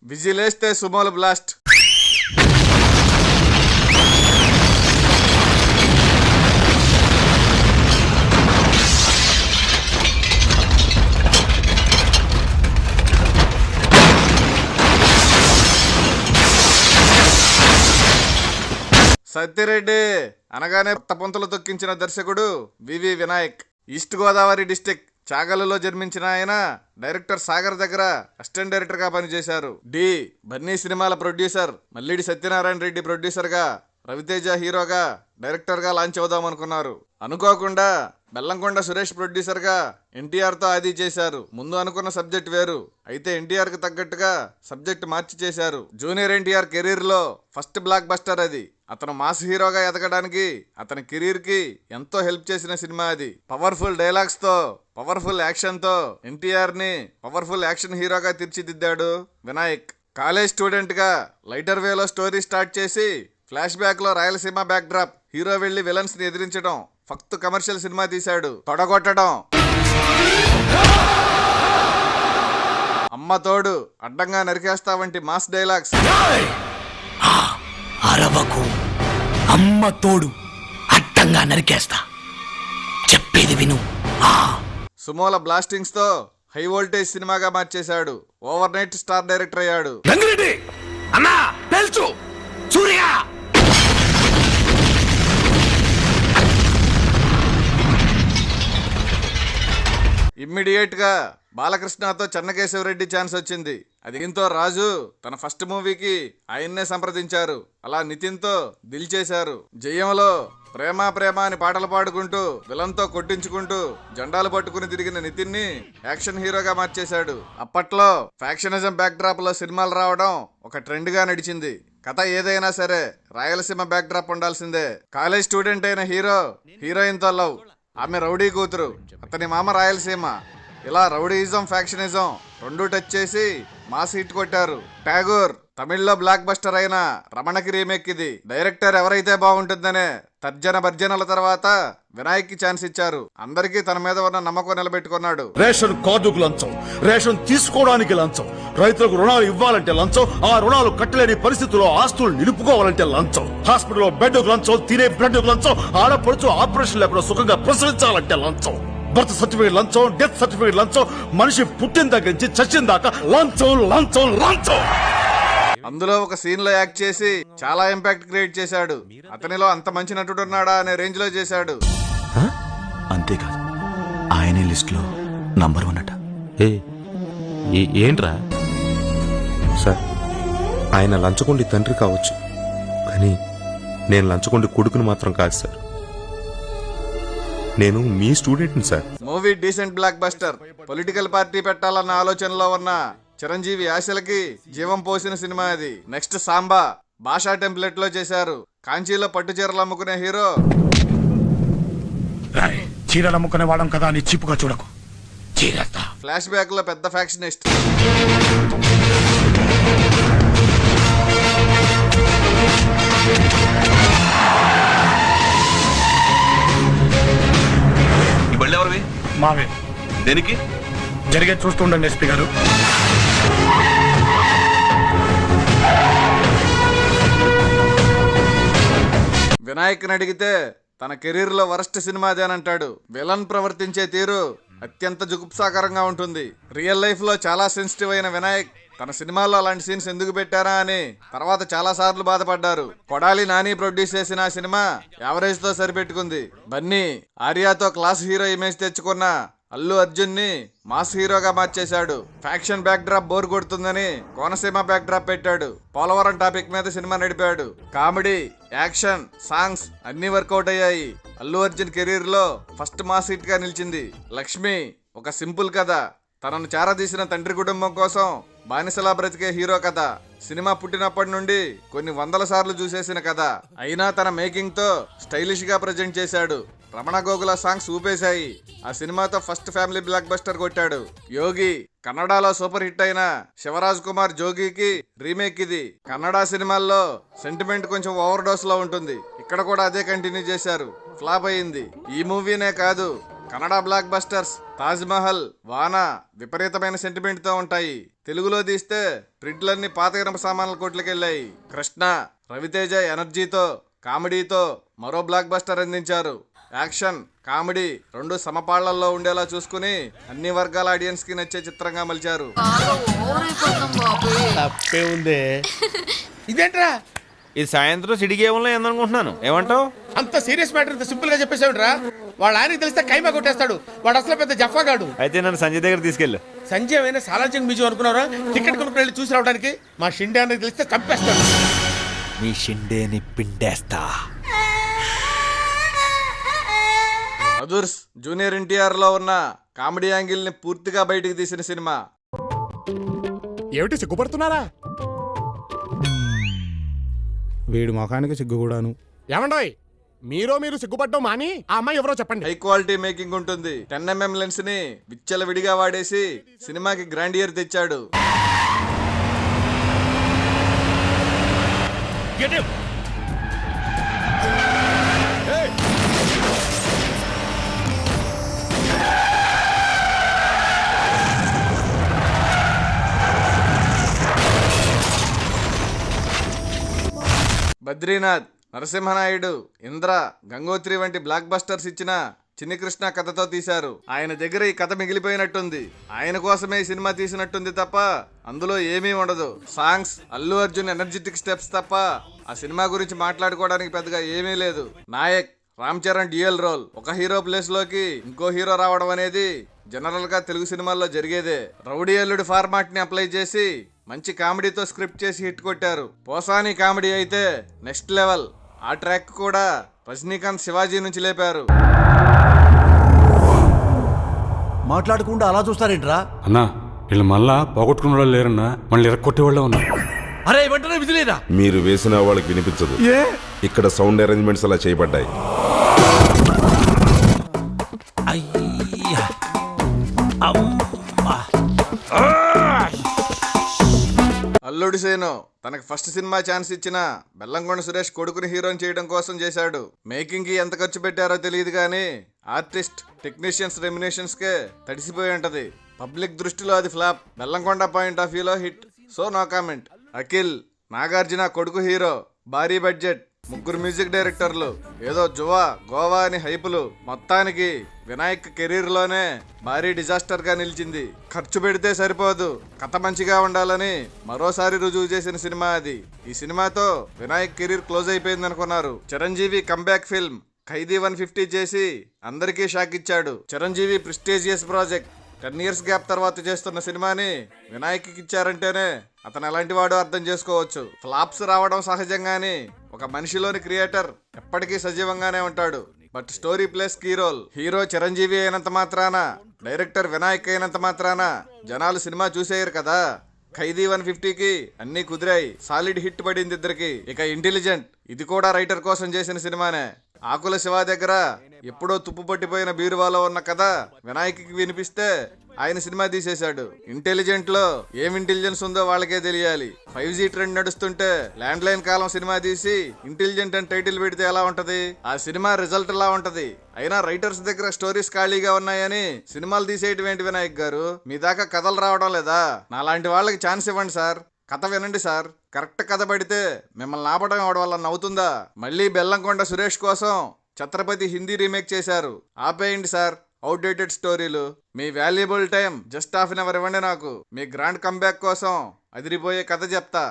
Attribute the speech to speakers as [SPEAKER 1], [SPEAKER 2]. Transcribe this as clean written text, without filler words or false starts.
[SPEAKER 1] విజిలేస్తే సుమోలు blast. Satya Reddy అనగానే కొత్త పొంతలు తొక్కించిన దర్శకుడు వివి వినాయక్. ఈస్ట్ గోదావరి డిస్టిక్ చాగలలో జన్మించిన ఆయన డైరెక్టర్ సాగర్ దగ్గర అసిస్టెంట్ డైరెక్టర్ గా పనిచేశారు. బన్నీ సినిమాల ప్రొడ్యూసర్, మల్లిడి సత్యనారాయణ రెడ్డి ప్రొడ్యూసర్ గా, రవితేజ హీరోగా డైరెక్టర్ గా లాంచ్ అవుదాం అనుకున్నారు. అనుకోకుండా బెల్లంకొండ సురేష్ ప్రొడ్యూసర్ గా ఎన్టీఆర్ తో ఆది చేశారు. ముందు అనుకున్న సబ్జెక్ట్ వేరు, అయితే ఎన్టీఆర్ కి తగ్గట్టుగా సబ్జెక్ట్ మార్చి చేశారు. జూనియర్ ఎన్టీఆర్ కెరీర్ లో ఫస్ట్ బ్లాక్ బస్టర్ అది. అతను మాస్ హీరోగా ఎదగడానికి అతని కెరీర్ కి ఎంతో హెల్ప్ చేసిన సినిమా అది. పవర్ఫుల్ డైలాగ్స్ తో, పవర్ఫుల్ యాక్షన్ తో ఎన్టీఆర్ ని పవర్ఫుల్ యాక్షన్ హీరోగా తీర్చిదిద్దాడు వినాయక్. కాలేజ్ స్టూడెంట్ గా లైటర్ వేలో స్టోరీ స్టార్ట్ చేసి ఫ్లాష్ బ్యాక్ లో రాయలసీమ బ్యాక్ డ్రాప్, హీరో వెళ్లి విలన్స్ ని ఎదిరించడం, ఫక్త్ కమర్షియల్ సినిమా తీశాడు. తొడగొట్టడం, అమ్మ తోడు, అడ్డంగా నరికేస్తా వంటి మాస్ డైలాగ్స్.
[SPEAKER 2] అరవకు, అమ్మ తోడు, అడ్డంగా నరికేస్తా, చెప్పేది విను.
[SPEAKER 1] సుమోల బ్లాస్టింగ్స్ తో హై వోల్టేజ్ సినిమాగా మార్చేశాడు. ఓవర్ నైట్ స్టార్ డైరెక్టర్ అయ్యాడు. ఇమ్మీడియట్ గా బాలకృష్ణతో చెన్నకేశవరెడ్డి ఛాన్స్ వచ్చింది. అది దీంతో రాజు తన ఫస్ట్ మూవీకి ఆయన్నే సంప్రదించారు. అలా నితిన్ తో దిల్ చేశారు. జయంలో ప్రేమ ప్రేమ అని పాటలు పాడుకుంటూ విలన్ తో కొట్టించుకుంటూ జెండాలు పట్టుకుని తిరిగిన నితిన్ ని యాక్షన్ హీరోగా మార్చేశాడు. అప్పట్లో ఫ్యాక్షనిజం బ్యాక్ డ్రాప్ లో సినిమాలు రావడం ఒక ట్రెండ్ గా నడిచింది. కథ ఏదైనా సరే రాయలసీమ బ్యాక్ డ్రాప్ ఉండాల్సిందే. కాలేజ్ స్టూడెంట్ అయిన హీరో హీరోయిన్ తో లవ్, ఆమె రౌడీ కూతురు, అతని మామ రాయలసీమ. ఇలా రౌడీయిజం, ఫ్యాక్షనిజం రెండు టచ్ చేసి మాస్ హిట్ కొట్టారు. ఠాగూర్ తమిళ్లో బ్లాక్ బస్టర్ అయిన రమణకి రీమేక్ ఇది. డైరెక్టర్ ఎవరైతే బాగుంటుందనే తర్జన భర్జనల తర్వాత వినాయక్ కి ఛాన్స్ ఇచ్చారు. అందరికీ తన మీద ఉన్న నమ్మకం నిలబెట్టుకున్నాడు.
[SPEAKER 3] రేషన్ కార్డుకు లంచం, రేషన్ తీసుకోవడానికి లంచం, రైతులకు రుణాలు ఇవ్వాలంటే లంచం, ఆ రుణాలు కట్టలేని పరిస్థితుల్లో ఆస్తులు నిలుపుకోవాలంటే లంచం, హాస్పిటల్లో బెడ్కు లంచం, తినే బ్రెడ్కు లంచం, ఆడపడుచు ఆపరేషన్ లేకుండా సుఖంగా ప్రసవించాలంటే లంచం, బర్త్ సర్టిఫికేట్ లంచం, డెత్ సర్టిఫికేట్ లంచం, మనిషి పుట్టిన దగ్గర నుంచి చచ్చిన దాకా లంచం లంచం లంచం.
[SPEAKER 1] అందులో ఒక సీన్ లో యాక్ట్ చేసి చాలా ఇంపాక్ట్ క్రియేట్ చేశాడు. అతనిలో అంత మంచి నటుడు ఉన్నాడా అనే రేంజ్ లో చేశాడు.
[SPEAKER 2] అంతేకాదు, ఆయనే లిస్ట్ లో నంబర్ 1 అట.
[SPEAKER 4] ఏంట్రా
[SPEAKER 5] సార్, ఆయన లంచగొండి తండ్రి కావచ్చు, కానీ నేను లంచగొండి కొడుకుని మాత్రం కాదు సార్. నేను మీ స్టూడెంట్ని sir.
[SPEAKER 1] Movie decent blockbuster. Political party పెట్టాలన్న ఆలోచనలో ఉన్న చిరంజీవి ఆశలకి జీవం పోసిన సినిమా అది. నెక్స్ట్ సాంబా భాషా టెంప్లెట్ లో చేశారు. కాంచీలో పట్టు చీరలు అమ్ముకునే హీరో.
[SPEAKER 2] చీరలు అమ్ముకునే వాడం కదా అని చీపుగా చూడకు.
[SPEAKER 1] ఫ్లాష్ బ్యాక్ లో పెద్ద ఫ్యాక్షనిస్ట్.
[SPEAKER 2] మావే
[SPEAKER 4] దేనికి
[SPEAKER 2] జరిగే చూస్తుండండి ఎస్పీ గారు.
[SPEAKER 1] వినాయక్ అడిగితే తన కెరీర్ లో వరస్ట్ సినిమా అదేనంటాడు. విలన్ ప్రవర్తించే తీరు అత్యంత జుగుప్సాకరంగా ఉంటుంది. రియల్ లైఫ్ లో చాలా సెన్సిటివ్ అయిన వినాయక్ తన సినిమాల్లో అలాంటి సీన్స్ ఎందుకు పెట్టారా అని తర్వాత చాలా సార్లు బాధపడ్డారు. కొడాలి నాని ప్రొడ్యూస్ చేసిన సినిమా యావరేజ్ తో సరిపెట్టుకుంది. బన్నీ ఆర్యాతో క్లాస్ హీరో ఇమేజ్ తెచ్చుకున్న అల్లు అర్జున్ ని మాస్ హీరోగా మార్చేశాడు. ఫ్యాక్షన్ బ్యాక్ డ్రాప్ బోర్ కొడుతుందని కోనసీమ బ్యాక్ డ్రాప్ పెట్టాడు. పోలవరం టాపిక్ మీద సినిమా నడిపాడు. కామెడీ, యాక్షన్, సాంగ్స్ అన్ని వర్కౌట్ అయ్యాయి. అల్లు అర్జున్ కెరీర్ లో ఫస్ట్ మాస్ హిట్ గా నిలిచింది. లక్ష్మి ఒక సింపుల్ కథ. తనను చేరదీసిన తండ్రి కుటుంబం కోసం బానిసలా బ్రతికే హీరో కథ. సినిమా పుట్టినప్పటి నుండి కొన్ని వందల సార్లు చూసేసిన కథ. అయినా తన మేకింగ్ తో స్టైలిష్ గా ప్రజెంట్ చేశాడు. రమణ గోగుల సాంగ్స్ ఊపేశాయి. ఆ సినిమాతో ఫస్ట్ ఫ్యామిలీ బ్లాక్ బస్టర్ కొట్టాడు. యోగి కన్నడలో సూపర్ హిట్ అయిన శివరాజ్ కుమార్ జోగికి రీమేక్ ఇది. కన్నడ సినిమాల్లో సెంటిమెంట్ కొంచెం ఓవర్ డోస్ లో ఉంటుంది. ఇక్కడ కూడా అదే కంటిన్యూ చేశారు. ఫ్లాప్ అయింది. ఈ మూవీనే కాదు, కన్నడ బ్లాక్ బస్టర్స్ తాజ్ మహల్, వానా విపరీతమైన సెంటిమెంట్ తో ఉంటాయి. తెలుగులో తీస్తే ప్రింట్లన్నీ పాత ఇనప సామాన్ల కోట్లకెళ్ళాయి. కృష్ణ, రవితేజ ఎనర్జీతో కామెడీతో మరో బ్లాక్ బస్టర్ అందించారు. యాక్షన్, కామెడీ రెండు సమపాళ్లలో ఉండేలా చూసుకుని అన్ని వర్గాల ఆడియన్స్ కి నచ్చే చిత్రంగా మలిచారు.
[SPEAKER 4] తప్పే ఉందే. ఇదేంట్రా
[SPEAKER 6] ఇది సాయంత్రం సిటీ గేమ్లో ఏందనుకుంటున్నాను. ఏమంటావు?
[SPEAKER 4] అంత సీరియస్ మ్యాటర్ ఇంత సింపుల్ గా చెప్పేసావుట్రా. వాళ్ళ ఆయనకి తెలిస్తే కైమా కొట్టేస్తాడు. వాడు అసలు పెద్ద జఫాగాడు.
[SPEAKER 6] అయితే నన్ను సంజయ్ దగ్గర తీసుకెళ్ళు.
[SPEAKER 4] సంజయ్ అయినా సాలార్జంగ్ మ్యూజియం అనుకున్నారా? టికెట్ కొనుక్కుని వెళ్ళి చూసి రావడానికి. మా షిండే అన్నకి తెలిస్తే చంపేస్తాడు.
[SPEAKER 6] మీ షిండేని పిండేస్తా.
[SPEAKER 1] అదుర్స్ జూనియర్ ఎన్టీఆర్ లో ఉన్న కామెడీ యాంగిల్ ని పూర్తిగా బయటికి తీసిన సినిమా.
[SPEAKER 7] ఏమిటి సిగ్గుపడుతున్నారా? వీడి ముఖానికి సిగ్గు కూడాను. ఏమండోయ్, మీరు సిగ్గుపడ్డం మాని ఆ అమ్మాయి ఎవరో చెప్పండి.
[SPEAKER 1] హై క్వాలిటీ మేకింగ్ ఉంటుంది. 10mm లెన్స్ ని విచ్చల విడిగా వాడేసి సినిమాకి గ్రాండియర్ తెచ్చాడు. బద్రీనాథ్, నరసింహనాయుడు, ఇంద్ర, గంగోత్రి వంటి బ్లాక్ బస్టర్స్ ఇచ్చిన చిన్ని కృష్ణ కథతో తీశారు. ఆయన దగ్గర ఈ కథ మిగిలిపోయినట్టుంది. ఆయన కోసమే ఈ సినిమా తీసినట్టుంది తప్ప అందులో ఏమీ ఉండదు. Songs, Allu Arjun energetic steps తప్ప ఆ సినిమా గురించి మాట్లాడుకోవడానికి పెద్దగా ఏమీ లేదు. Nayak, Ram Charan dual role. ఒక హీరో ప్లేస్ లోకి ఇంకో హీరో రావడం అనేది జనరల్ గా తెలుగు సినిమాల్లో జరిగేదే. రౌడీ అల్లుడి ఫార్మాట్ ని అప్లై చేసి మంచి కామెడీతో స్క్రిప్ట్ చేసి హిట్ కొట్టారు. పోసాని కామెడీ అయితే నెక్స్ట్ లెవెల్. ఆ ట్రాక్ కూడా రజనీకాంత్ శివాజీ నుంచి లేపారు.
[SPEAKER 8] మాట్లాడకుండా అలా చూస్తారేంట్రా?
[SPEAKER 9] అన్నా వీళ్ళు మళ్ళా పోగొట్టుకున్న వాళ్ళు లేరన్నా, మళ్ళీ ఎరక్కొట్టే వాళ్ళే ఉన్నారు.
[SPEAKER 8] అరే వెంటనే విదిలేరా.
[SPEAKER 3] మీరు వేసిన వాళ్ళకి వినిపించదు. ఇక్కడ సౌండ్ అరేంజ్మెంట్స్ అలా చేయబడ్డాయి.
[SPEAKER 8] అయ్యా అమ్మా.
[SPEAKER 1] అల్లుడి సేను తనకు ఫస్ట్ సినిమా ఛాన్స్ ఇచ్చిన బెల్లంకొండ సురేష్ కొడుకుని హీరోని చేయడం కోసం చేశాడు. మేకింగ్ కి ఎంత ఖర్చు పెట్టారో తెలియదు కానీ ఆర్టిస్ట్, టెక్నీషియన్స్ రెమ్యునేషన్స్ కే తడిసిపోయి ఉంటది. పబ్లిక్ దృష్టిలో అది ఫ్లాప్. బెల్లంకొండ పాయింట్ ఆఫ్ వ్యూలో hit. So no comment. Akhil, Nagarjuna కొడుకు హీరో, భారీ బడ్జెట్, ముగ్గురు మ్యూజిక్ డైరెక్టర్లు, ఏదో జువా గోవా అని హైపులు. మొత్తానికి వినాయక్ కెరీర్ లోనే భారీ డిజాస్టర్ గా నిలిచింది. ఖర్చు పెడితే సరిపోదు, కథ మంచిగా ఉండాలని మరోసారి రుజువు చేసిన సినిమా అది. ఈ సినిమాతో వినాయక్ కెరీర్ క్లోజ్ అయిపోయింది అనుకున్నారు. చిరంజీవి కంబ్యాక్ ఫిల్మ్ ఖైదీ 150 చేసి అందరికీ షాక్ ఇచ్చాడు. Chiranjeevi prestigious project 10 years gap తర్వాత చేస్తున్న సినిమాని వినాయక్కి ఇచ్చారంటేనే అతను ఎలాంటి వాడో అర్థం చేసుకోవచ్చు. ఫ్లాప్స్ రావడం సహజంగానే. ఒక మనిషిలోని క్రియేటర్ ఎప్పటికీ సజీవంగానే ఉంటాడు. But story plays key role. Hero Chiranjeevi అయినంత మాత్రాన, డైరెక్టర్ వినాయక్ అయినంత మాత్రాన జనాలు సినిమా చూసేయరు కదా. ఖైదీ 150కి అన్ని కుదిరాయి. సాలిడ్ హిట్ పడింది ఇద్దరికి. ఇక ఇంటెలిజెంట్, ఇది కూడా రైటర్ కోసం చేసిన సినిమానే. ఆకుల శివ దగ్గర ఎప్పుడో తుప్పు పట్టిపోయిన బీరువాలో ఉన్న కథ వినాయక్కి వినిపిస్తే ఆయన సినిమా తీసేశాడు. ఇంటెలిజెంట్ లో ఏం ఇంటెలిజెన్స్ ఉందో వాళ్ళకే తెలియాలి. 5G ట్రెండ్ నడుస్తుంటే ల్యాండ్ లైన్ కాలం సినిమా తీసి ఇంటెలిజెంట్ అని టైటిల్ పెడితే ఎలా ఉంటది? ఆ సినిమా రిజల్ట్ ఎలా ఉంటది? అయినా రైటర్స్ దగ్గర స్టోరీస్ ఖాళీగా ఉన్నాయని సినిమాలు తీసేయటం ఏంటి వినాయక్ గారు? మీ దాకా కథలు రావడం లేదా? నాలాంటి వాళ్ళకి ఛాన్స్ ఇవ్వండి సార్. కథ వినండి సార్. కరెక్ట్ కథ పడితే మిమ్మల్ని ఆపడం ఎవడ వల్ల నవ్వుతుందా? మళ్ళీ బెల్లంకొండ సురేష్ కోసం ఛత్రపతి హిందీ రీమేక్ చేశారు. ఆపేయండి సార్ అవుట్డేటెడ్ స్టోరీలు. మీ valuable time just half an hour ఇవ్వండి నాకు. మీ గ్రాండ్ కంబ్యాక్ కోసం అదిరిపోయే కథ చెప్తా.